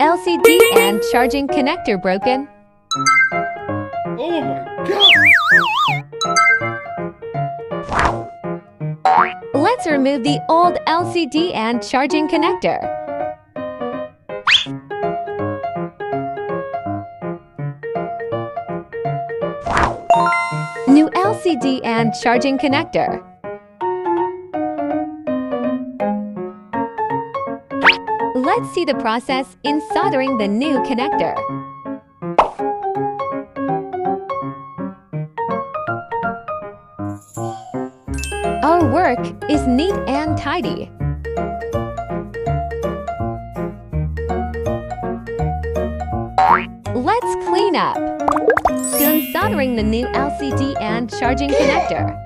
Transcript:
LCD and charging connector broken. Oh my God! Let's remove the old LCD and charging connector. New LCD and charging connector. Let's see the process in soldering the new connector. Our work is neat and tidy. Let's clean up. Soon soldering the new LCD and charging connector.